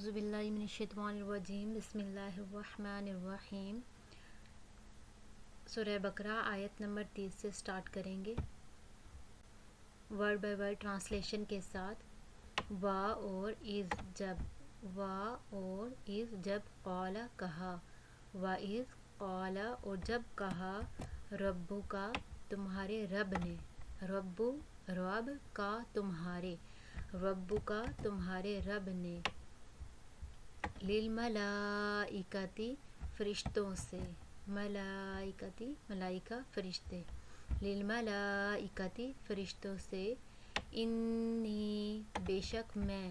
اعوذ باللہ من الشیطان الرجیم بسم اللہ الرحمن الرحیم۔ سورہ بقرہ آیت نمبر 30 سے سٹارٹ کریں گے ورڈ بائی ورڈ ٹرانسلیشن کے ساتھ۔ وا اور از جب قالا کہا، وا از قالا اور جب کہا، ربو کا تمہارے رب نے، رب کا تمہارے، ربو کا تمہارے رب نے، للملائکتی فرشتوں سے، ملائکتی ملائکہ فرشتے، للملائکتی فرشتوں سے، انی بے شک میں،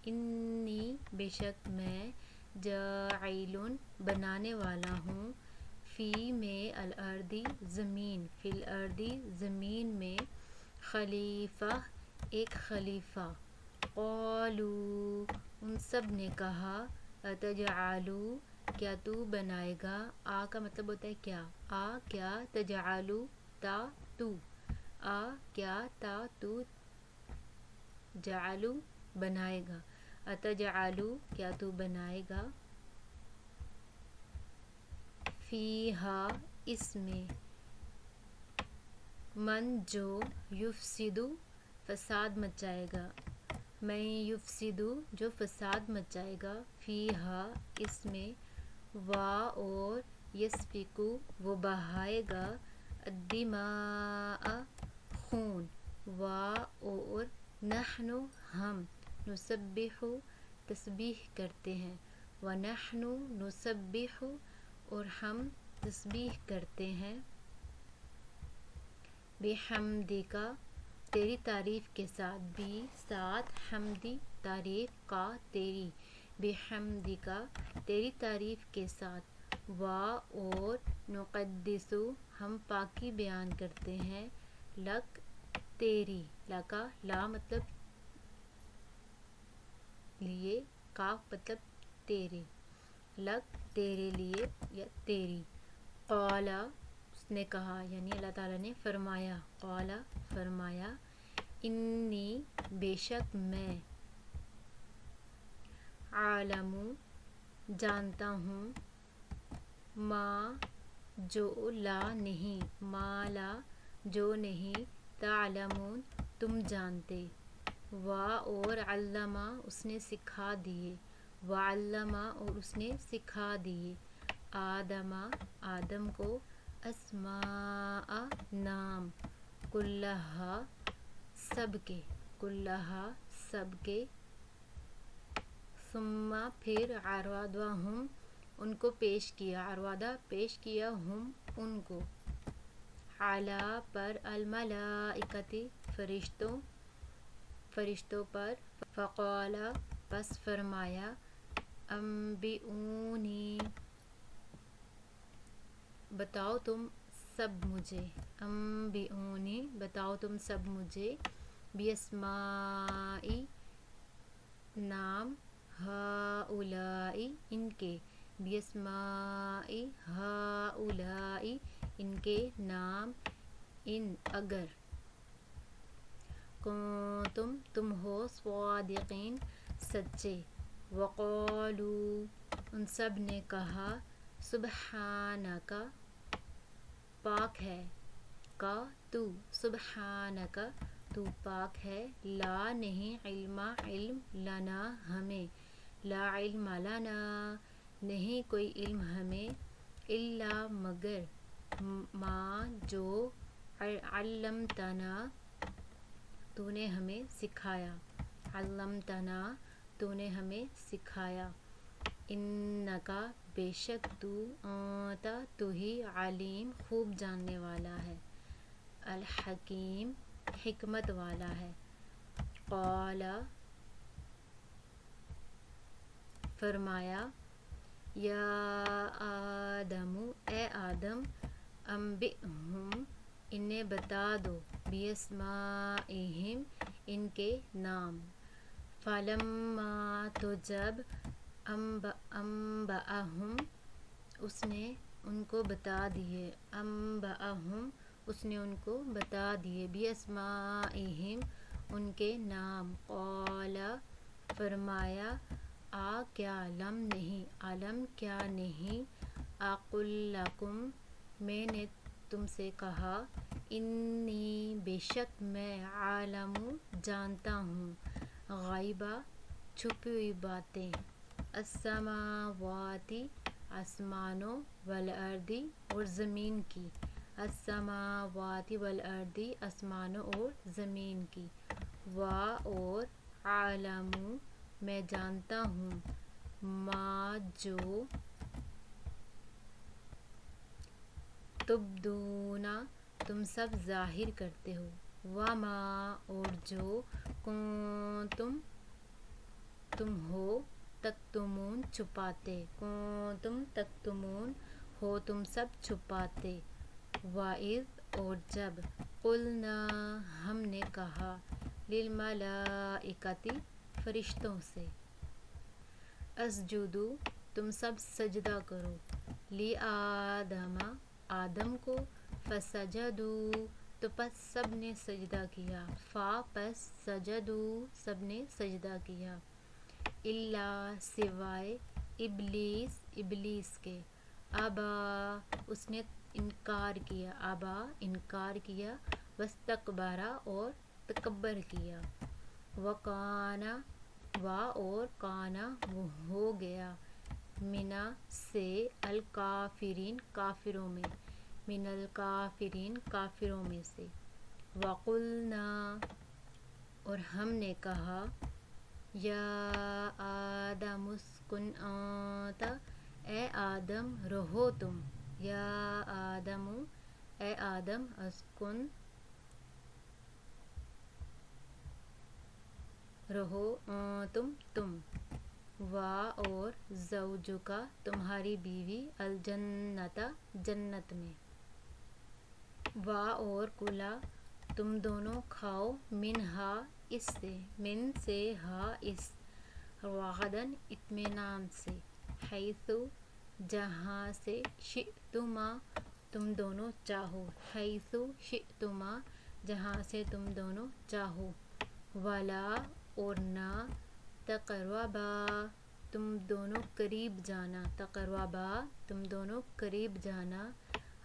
انی بے شک میں، جاعلن بنانے والا ہوں، فی میں الارضی زمین، فی الارضی زمین میں، خلیفہ ایک خلیفہ۔ قالو ان سب نے کہا، اتجعلو کیا تو بنائے گا، کا مطلب ہوتا ہے کیا، کیا تجعلو تا تو، کیا تا تو جعلو بنائے گا، اتجعلو کیا تو بنائے گا، فیہا اس میں، من جو یفسدو فساد مچائے گا، من یفسدو جو فساد مچائے گا، فیہا اس میں، وا اور یسفکو وہ بہائے گا، الدماء خون، وا اور نحن ہم، نسبح تسبیح کرتے ہیں، ونحن نسبح اور ہم تسبیح کرتے ہیں، بحمدک تیری تعریف کے ساتھ، بھی ساتھ حمدی تعریف کا تیری، بحمدک تیری تعریف کے ساتھ، وا اور نقدسو ہم پاکی بیان کرتے ہیں، لک تیری، لکا لا مطلب لیے، کاف مطلب تیرے، لک تیرے لیے یا تیری، قالا اس نے کہا یعنی اللہ تعالیٰ نے فرمایا، قالا فرمایا، انی بے شک میں، عالم جانتا ہوں، ما جو لا نہیں، ما لا جو نہیں، تعلمون تم جانتے، وا اور علما اس نے سکھا دیے، وعلما اور اس نے سکھا دیے، آدم کو، اسماء نام، کلہا سب کے، کلہا سب کے، ثم پھر عرضہم ان کو پیش کیا، عرضہ پیش کیا، ہم ان کو، علی پر، الملائکتی فرشتوں پر، فقال پس فرمایا، انبئونی بتاؤ تم سب مجھے، انبئونی بتاؤ تم سب مجھے، باسماء نام، ہؤلاء ان کے، باسماء ہؤلاء ان کے نام، ان اگر، کنتم تم ہو، صادقین سچے، وقالو ان سب نے کہا، سبحانک پاک ہے، کا تو، سبحانک تو پاک ہے، لا نہیں، علم لنا ہمیں، لا علم لنا نہیں کوئی علم ہمیں، الا مگر، ما جو، علمتنا تو نے ہمیں سکھایا، علمتنا تو نے ہمیں سکھایا، انکا بے شک تو، انت تو ہی، علیم خوب جاننے والا ہے، الحکیم حکمت والا ہے، قال فرمایا، یا آدم اے آدم، انبئہم انہیں بتا دو، باسمائہم ان کے نام، فلما تو جب، انبأہم اس نے ان کو بتا دیے، انبأہم اس نے ان کو بتا دیے، باسمائہم ان کے نام، قال فرمایا، کیا لم نہیں، علم کیا نہیں، اقل لکم میں نے تم سے کہا، انی بے شک میں عالم جانتا ہوں، غیبہ چھپی ہوئی باتیں، السماواتی آسمانوں، والارضی اور زمین کی، السماواتی والارضی آسمانوں اور زمین کی، اور عالم میں جانتا ہوں، ما جو تبدون تم سب ظاہر کرتے ہو، وما اور جو کنتم تم ہو تکتمون چھپاتے، کنتم تکتمون ہو تم سب چھپاتے، وَإِذْ اور جب، قلنا ہم نے کہا، للملائکۃ فرشتوں سے، اسجدوا تم سب سجدہ کرو، لآدم آدم کو، فسجدوا تو پس سب نے سجدہ کیا، پس سجدوا سب نے سجدہ کیا، الا سوائے ابلیس ابلیس کے، ابا اس نے انکار کیا، ابا انکار کیا، واستکبر اور تکبر کیا، وکانا اور کانا وہ ہو گیا، منا سے الکافرین کافروں میں، من الکافرین کافروں میں سے، وقلنا اور ہم نے کہا، یا آدم اسکن انت اے آدم رہو تم، یا آدم اے آدم اسکن رہو تم، اور زوجکا تمہاری بیوی، الجنت جنت میں، اور کلا تم دونوں کھاؤ، منہا اس سے، من سے ہا اس، رغدن اطمینان سے، حیث جہاں سے، شئتما تم دونوں چاہو، حیث شئتما جہاں سے تم دونوں چاہو، ولا اور نہ، تقربا تم دونوں قریب جانا، تقربا تم دونوں قریب جانا،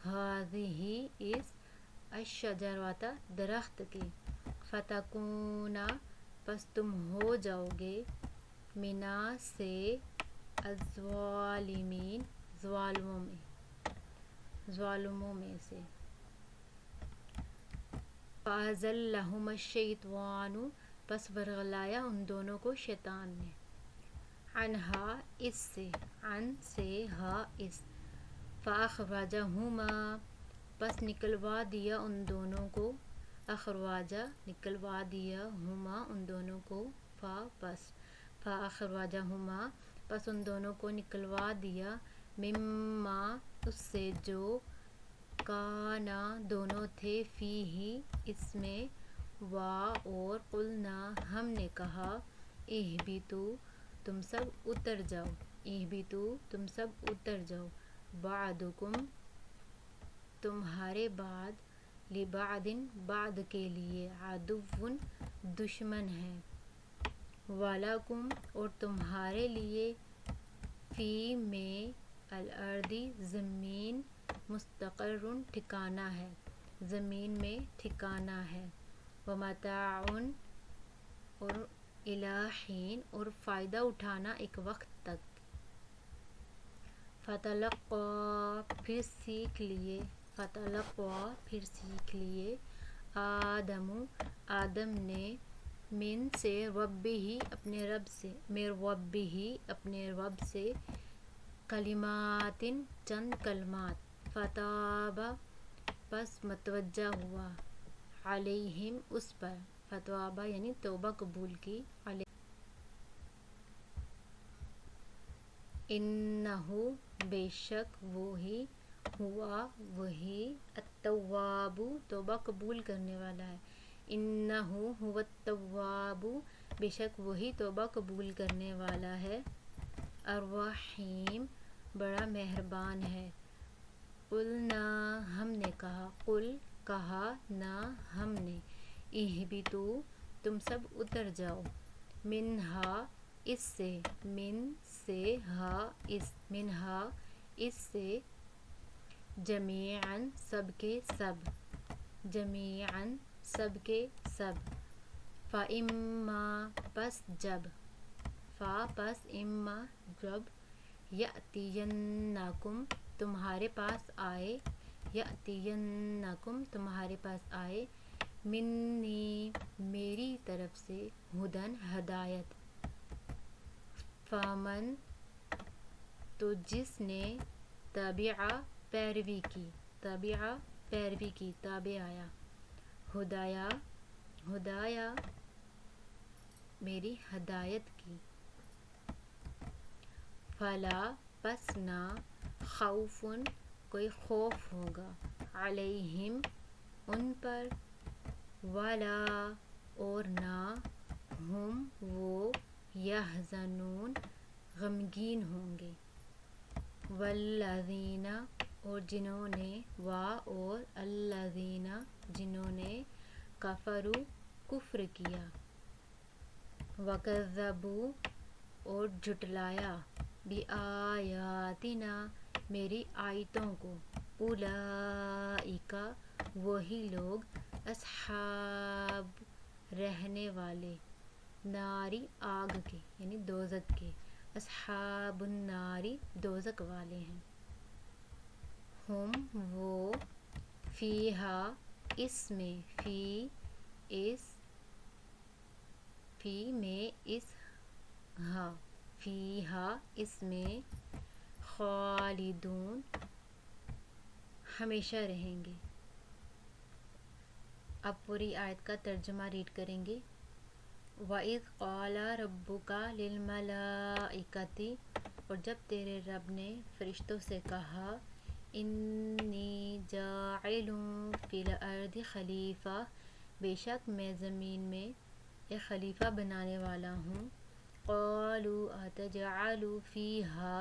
ہذہ اس، الشجرۃ درخت کی، فتکونا پس تم ہو جاؤ گے، منا سے الظالمین ظالموں میں سے، فأزلہما الشیطان پس ورغلایا ان دونوں کو شیطان نے، عنہا اس سے، عن سے ہا اس، فأخرجہما پس نکلوا دیا ان دونوں کو، اخراجا نکلوا دیا، ہما ان دونوں کو، پس فأخرجہما پس ان دونوں کو نکلوا دیا، مما اس سے جو، کانا دونوں تھے، فیہ اس میں، اور قلنا ہم نے کہا، اہبطوا تم سب اتر جاؤ، اہبطوا تم سب اتر جاؤ، بعضکم تمہارے بعد، لبعض بعض کے لیے، عدو دشمن ہے، ولکم اور تمہارے لیے، فی میں، الارض زمین، مستقر ٹھکانہ ہے، زمین میں ٹھکانہ ہے، ومتاع اور الی حین اور فائدہ اٹھانا ایک وقت تک، فتلقی پھر سیکھ لیے، آدم نے، من سے ربہ اپنے رب سے، کلمات چند کلمات، فتاب پس متوجہ ہوا، علیہم اس پر، فتواب یعنی توبہ قبول کی، انہو بے شک وہی، وہی التواب توبہ قبول کرنے والا ہے، انہو هو التواب بے شک وہی توبہ قبول کرنے والا ہے، الرحیم بڑا مہربان ہے، قلنا ہم نے کہا، کہا نہ ہم نے، اہبطوا تم سب اتر جاؤ، منہا اس سے، من سے، ہا اس، منہا اس سے، جمیعاً سب کے سب، جمیعاً سب کے سب، فَإِمَّا پس جب، فا پس اما جب، یأتینکم تمہارے پاس آئے، یأتینکم تمہارے پاس آئے، منی میری طرف سے، ہدن ہدایت، فمن تو جس نے، تبع پیروی کی، تبع پیروی کی، تابع آیا، ہدایا، ہدایا میری ہدایت کی، فلا پس نہ، خوفن کوئی خوف ہوگا، علیہم ان پر، ولا اور نہ، ہم وہ، یحزنون غمگین ہوں گے، والذین اور جنہوں نے، اور الذین جنہوں نے، کفروا کفر کیا، وکذبوا اور جھٹلایا، بآیاتنا میری آیتوں کو، اولئک وہی لوگ، اصحاب رہنے والے، ناری آگ کے یعنی دوزک کے، اصحاب الناری دوزک والے ہیں، ہم وہ، فیہا اس میں، فی اس، فی میں اس، ہاں فیہا اس میں، خالدون ہمیشہ رہیں گے۔ اب پوری آیت کا ترجمہ ریڈ کریں گے۔ وَإِذْ قَالَ رَبُّكَ لِلْمَلَائِكَةِ اور جب تیرے رب نے فرشتوں سے کہا، انی جاعل فی الارض خلیفہ بے شک میں زمین میں ایک خلیفہ بنانے والا ہوں، قالوا اتجعل فیہا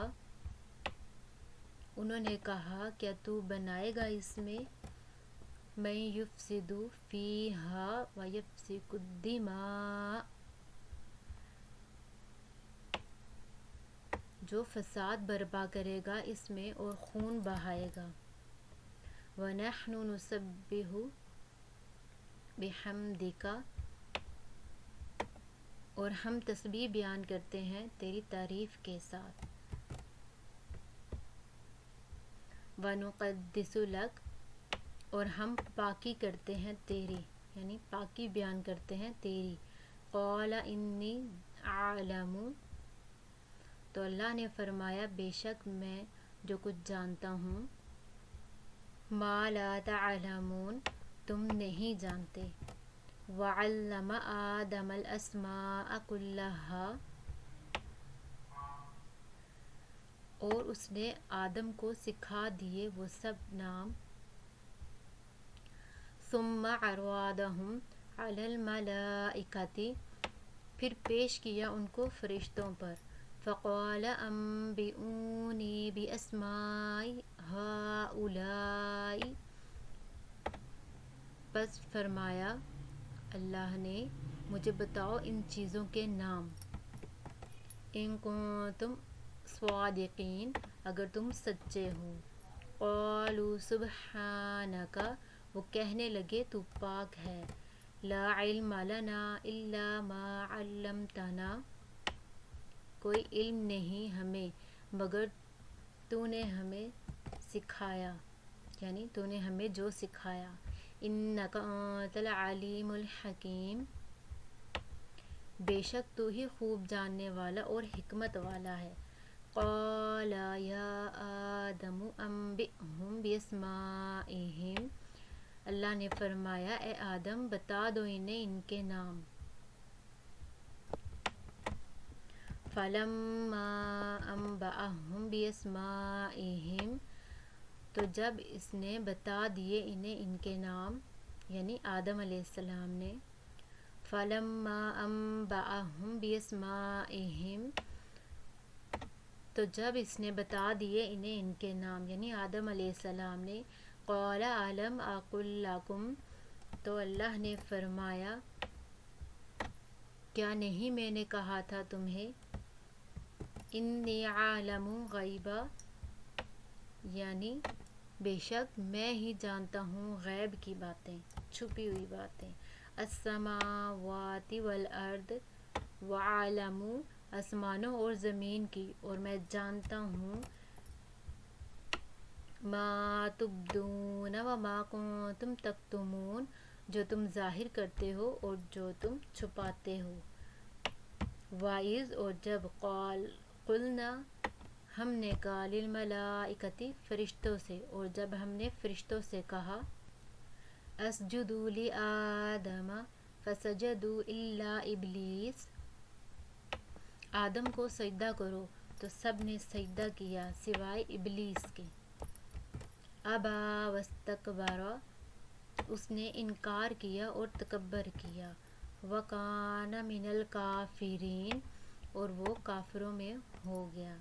انہوں نے کہا کیا تو بنائے گا اس میں، من یفسد فیہا ویسفک الدماء جو فساد برپا کرے گا اس میں اور خون بہائے گا، وَنَحْنُ نُسَبِّحُ بِحَمْدِکَ اور ہم تسبیح بیان کرتے ہیں تیری تعریف کے ساتھ، وَنُقَدِّسُ لَکَ اور ہم پاکی کرتے ہیں تیری یعنی پاکی بیان کرتے ہیں تیری، قَالَ إِنِّي أَعْلَمُ تو اللہ نے فرمایا بے شک میں جو کچھ جانتا ہوں، مَا لَا تَعْلَمُونَ تم نہیں جانتے، وَعَلَّمَ آدَمَ الْأَسْمَاءَ كُلَّهَا اور اس نے آدم کو سکھا دیے وہ سب نام، ثُمَّ عَرَضَهُمْ عَلَى الْمَلَائِكَةِ پھر پیش کیا ان کو فرشتوں پر، فَقَالَ أَنبِئُونِي بِأَسْمَاءِ هَؤُلَاءِ پس فرمایا اللہ نے مجھے بتاؤ ان چیزوں کے نام، ان کنتم صادقین اگر تم سچے ہو، قالوا سبحانک وہ کہنے لگے تو پاک ہے، لا علم لنا الا ما علمتنا کوئی علم نہیں ہمیں مگر تو نے ہمیں سکھایا یعنی تو نے ہمیں جو سکھایا، انک انت العلیم الحکیم بے شک تو ہی خوب جاننے والا اور حکمت والا ہے، قال یا آدم انبئہم باسمائہم اللہ نے فرمایا اے آدم بتا دو انہیں ان کے نام، فلما انبأہم باسمائہم تو جب اس نے بتا دیے انہیں ان کے نام یعنی آدم علیہ السلام نے، فلما انبأہم باسمائہم تو جب اس نے بتا دیے انہیں ان کے نام یعنی آدم علیہ السلام نے، قال الم اقل لکم تو اللہ نے فرمایا کیا نہیں میں نے کہا تھا تمہیں انی عالم غیبا، یعنی بے شک میں ہی جانتا ہوں غیب کی باتیں، چھپی ہوئی باتیں، السماوات والارض، وعالم آسمانوں اور زمین کی، اور میں جانتا ہوں ما تبدون وما کنتم تکتمون، جو تم ظاہر کرتے ہو اور جو تم چھپاتے ہو، وَإِذْ، اور جب قلنا ہم نے کہا للملائکتی فرشتوں سے، اور جب ہم نے فرشتوں سے کہا اسجدوا لآدم فسجدوا الا ابلیس، آدم کو سجدہ کرو تو سب نے سجدہ کیا سوائے ابلیس کے، ابا واستکبر، اس نے انکار کیا اور تکبر کیا، وکان من الکافرین، اور وہ کافروں میں ہو گیا،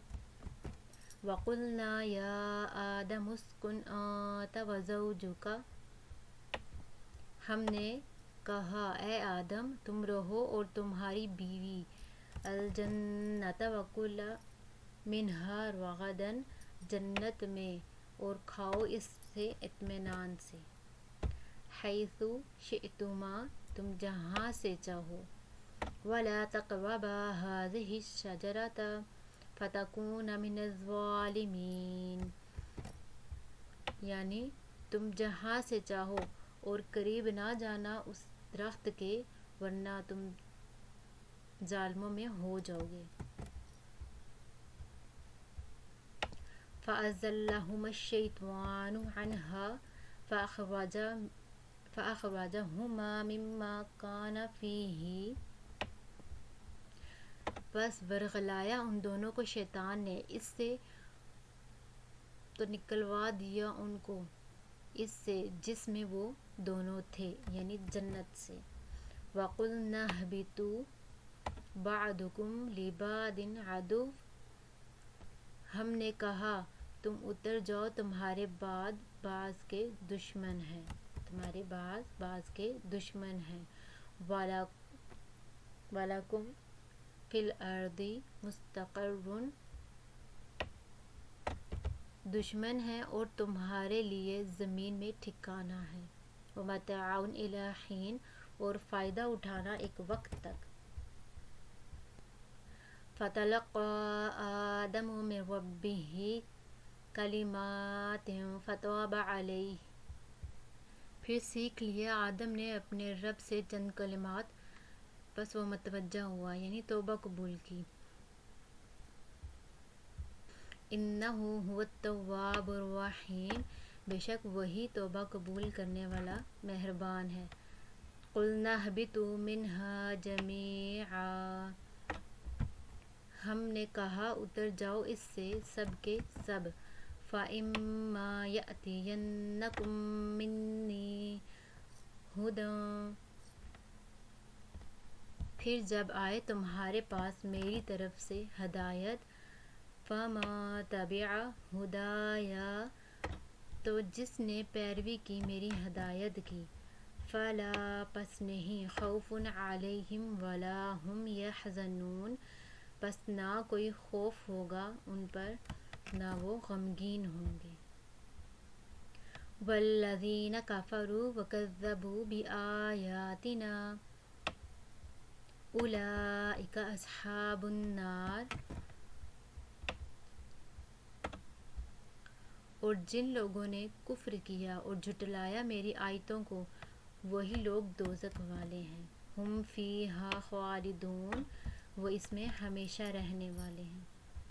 وقلنا یا آدم اسکن انت وزوجک، ہم نے کہا اے آدم تم رہو اور تمہاری بیوی الجنت وکلا منہا رغدن، جنت میں اور کھاؤ اس سے اطمینان سے، حیث شئتما، تم جہاں سے چاہو، ولا تقربا هذه الشجرة فتکونا من الظالمین، یعنی تم جہاں سے چاہو اور قریب نہ جانا اس درخت کے، ورنہ تم ظالموں میں ہو جاؤ گے۔ فَأَزَلَّهُمَا الشَّيْطَانُ عَنْهَا فَأَخْرَجَهُمَا مِمَّا كَانَ فِيهِ، بس ورغلایا ان دونوں کو شیطان نے اس سے، تو نکلوا دیا ان کو اس سے جس میں وہ دونوں تھے، یعنی جنت سے، وَقُلْنَا اهْبِطُوا بَعْضُكُمْ لِبَعْضٍ عَدُوٌّ، ہم نے کہا تم اتر جاؤ، تمہارے بعض بعض کے دشمن ہیں، تمہارے بعض بعض کے دشمن ہیں، وَلَكُمْ فِي الْأَرْضِ مُسْتَقَرٌّ، دشمن ہیں اور تمہارے لیے زمین میں ٹھکانہ ہے، وَمَتَاعٌ إِلَىٰ حِینٍ، اور فائدہ اٹھانا ایک وقت تک، فَتَلَقَّىٰ آدَمُ مِن رَبِّهِ کَلِمَاتٍ فَتَابَ عَلَيْهِ، پھر سیکھ لیا آدم نے اپنے رب سے چند کلمات، بس وہ متوجہ ہوا، یعنی توبہ قبول کی، اِنَّهُ هُوَ التَّوَّابُ الرَّحِيمُ، بے شک وہی توبہ قبول کرنے والا مہربان ہے، قُلْنَا اهْبِطُوا مِنْهَا جَمِيعًا، ہم نے کہا اتر جاؤ اس سے سب کے سب، فَإِمَّا يَأْتِيَنَّكُم مِّنِّي هُدًى، پھر جب آئے تمہارے پاس میری طرف سے ہدایت، فَمَن تَبِعَ هُدَايَ، تو جس نے پیروی کی میری ہدایت کی، فَلَا، پس نہیں، خَوْفٌ عَلَيْهِمْ وَلَا هُمْ يَحْزَنُونَ، پس نہ کوئی خوف ہوگا ان پر نہ وہ غمگین ہوں گے، وَالَّذِينَ كَفَرُوا وَكَذَّبُوا بِآيَاتِنَا أُولَئِكَ أَصْحَابُ النَّارِ، اور جن لوگوں نے کفر کیا اور جھٹلایا میری آیتوں کو، وہی لوگ دوزخ والے ہیں، ہم فیہا خالدون، وہ اس میں ہمیشہ رہنے والے ہیں۔